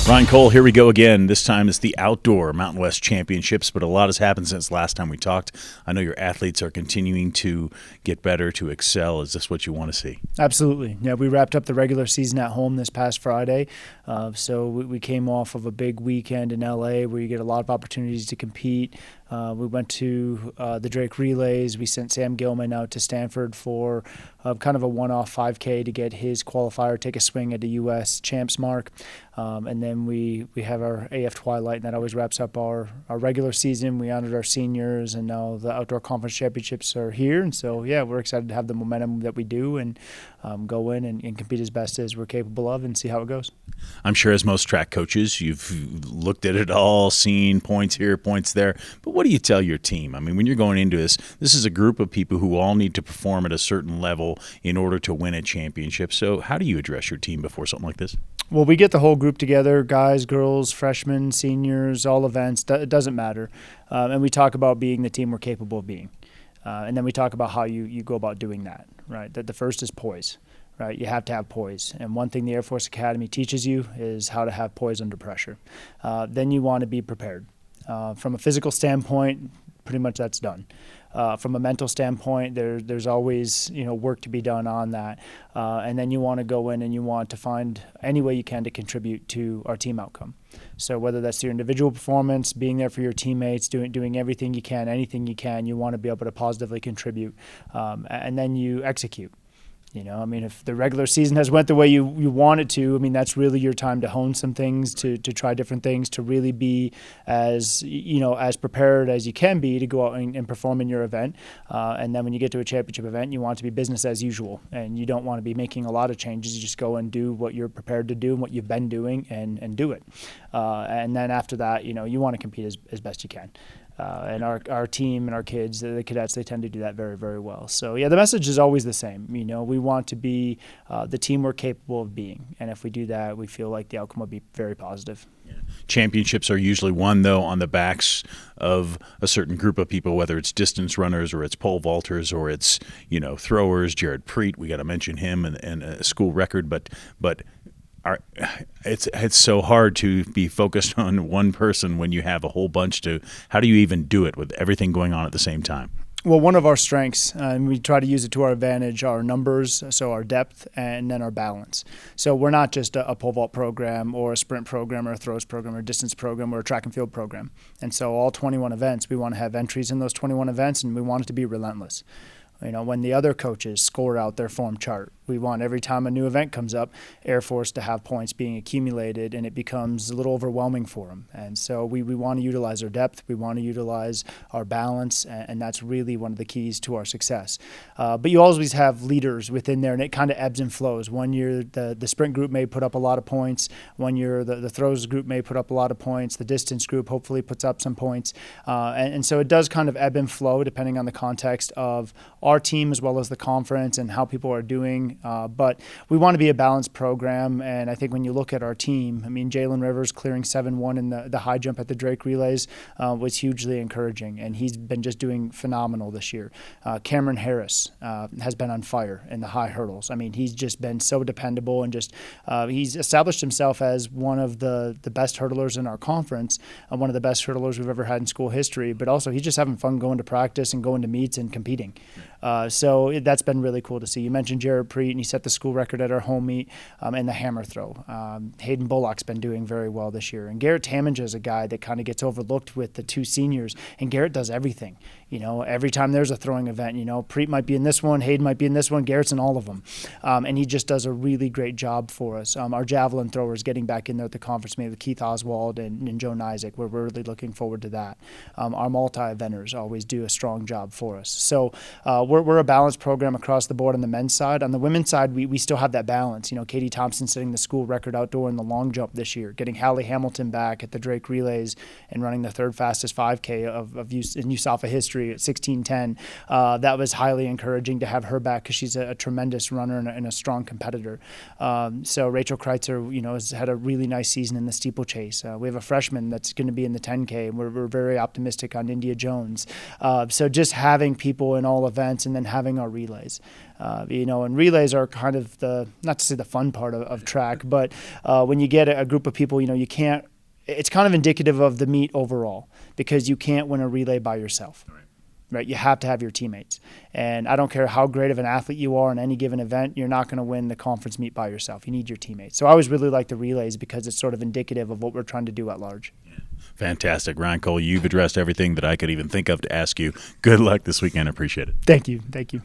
Ryan Cole, here we go again. This time it's the outdoor Mountain West Championships, but a lot has happened since last time we talked. I know your athletes are continuing to get better, to excel. Is this what you want to see? Absolutely. Yeah, we wrapped up the regular season at home this past Friday. So we came off of a big weekend in LA where you get a lot of opportunities to compete. We went to the Drake Relays. We sent Sam Gilman out to Stanford for kind of a one-off 5K to get his qualifier, take a swing at the U.S. champs mark. And then we have our AF Twilight, and that always wraps up our regular season. We honored our seniors, and now the Outdoor Conference Championships are here. And so, yeah, we're excited to have the momentum that we do and go in and compete as best as we're capable of and see how it goes. I'm sure as most track coaches, you've looked at it all, seen points here, points there. But what do you tell your team? I mean, when you're going into this is a group of people who all need to perform at a certain level in order to win a championship. So how do you address your team before something like this? Well, we get the whole group together, guys, girls, freshmen, seniors, all events. It doesn't matter. And we talk about being the team we're capable of being. And then we talk about how you go about doing that, right? That the first is poise, right? You have to have poise. And one thing the Air Force Academy teaches you is how to have poise under pressure. Then you want to be prepared. From a physical standpoint, pretty much that's done. From a mental standpoint, there's always work to be done on that. And then you want to go in and you want to find any way you can to contribute to our team outcome. So whether that's your individual performance, being there for your teammates, doing everything you can, anything you can, you want to be able to positively contribute. And then you execute. If the regular season has went the way you want it to, that's really your time to hone some things, to try different things, to really be as prepared as you can be to go out and perform in your event. And then when you get to a championship event, you want it to be business as usual, and you don't want to be making a lot of changes. You just go and do what you're prepared to do and what you've been doing and do it. And then after that, you want to compete as best you can. And our team and our kids, the cadets, they tend to do that very, very well. So, yeah, the message is always the same. We want to be the team we're capable of being. And if we do that, we feel like the outcome will be very positive. Yeah. Championships are usually won, though, on the backs of a certain group of people, whether it's distance runners or it's pole vaulters or it's, throwers. Jared Preet, we got to mention him and a school record. But it's so hard to be focused on one person when you have a whole bunch to. How do you even do it with everything going on at the same time? Well, one of our strengths, and we try to use it to our advantage, are numbers, so our depth, and then our balance. So we're not just a pole vault program or a sprint program or a throws program or a distance program or a track and field program. And so all 21 events, we want to have entries in those 21 events, and we want it to be relentless. When the other coaches score out their form chart, we want every time a new event comes up, Air Force to have points being accumulated, and it becomes a little overwhelming for them. And so we want to utilize our depth, we want to utilize our balance, and that's really one of the keys to our success. But you always have leaders within there, and it kind of ebbs and flows. One year the sprint group may put up a lot of points, one year the throws group may put up a lot of points, the distance group hopefully puts up some points. And so it does kind of ebb and flow depending on the context of our team as well as the conference and how people are doing. But we want to be a balanced program, and I think when you look at our team, Jalen Rivers clearing 7-1 in the high jump at the Drake Relays was hugely encouraging, and he's been just doing phenomenal this year. Cameron Harris has been on fire in the high hurdles. He's just been so dependable, and just he's established himself as one of the best hurdlers in our conference, one of the best hurdlers we've ever had in school history, but also he's just having fun going to practice and going to meets and competing. So that's been really cool to see. You mentioned Jared Preet, and he set the school record at our home meet in the hammer throw. Hayden Bullock's been doing very well this year. And Garrett Tammage is a guy that kind of gets overlooked with the two seniors. And Garrett does everything. Every time there's a throwing event, Preet might be in this one, Hayden might be in this one, Garrett's in all of them. And he just does a really great job for us. Our javelin throwers getting back in there at the conference meet with Keith Oswald and Joe Nizick. We're really looking forward to that. Our multi-eventers always do a strong job for us. So we're a balanced program across the board on the men's side. On the women's side, we still have that balance. Katie Thompson setting the school record outdoor in the long jump this year, getting Hallie Hamilton back at the Drake Relays and running the third fastest 5K in USAFA history at 16:10. That was highly encouraging to have her back because she's a tremendous runner and a strong competitor. So Rachel Kreitzer, has had a really nice season in the steeplechase. We have a freshman that's going to be in the 10K, and we're very optimistic on India Jones. So just having people in all events and then having our relays. And relays are kind of not to say the fun part of track, but when you get a group of people, you can't, it's kind of indicative of the meet overall, because you can't win a relay by yourself. Right? You have to have your teammates. And I don't care how great of an athlete you are in any given event, you're not going to win the conference meet by yourself. You need your teammates. So I always really like the relays because it's sort of indicative of what we're trying to do at large. Yeah. Fantastic. Ryan Cole, you've addressed everything that I could even think of to ask you. Good luck this weekend. I appreciate it. Thank you. Thank you.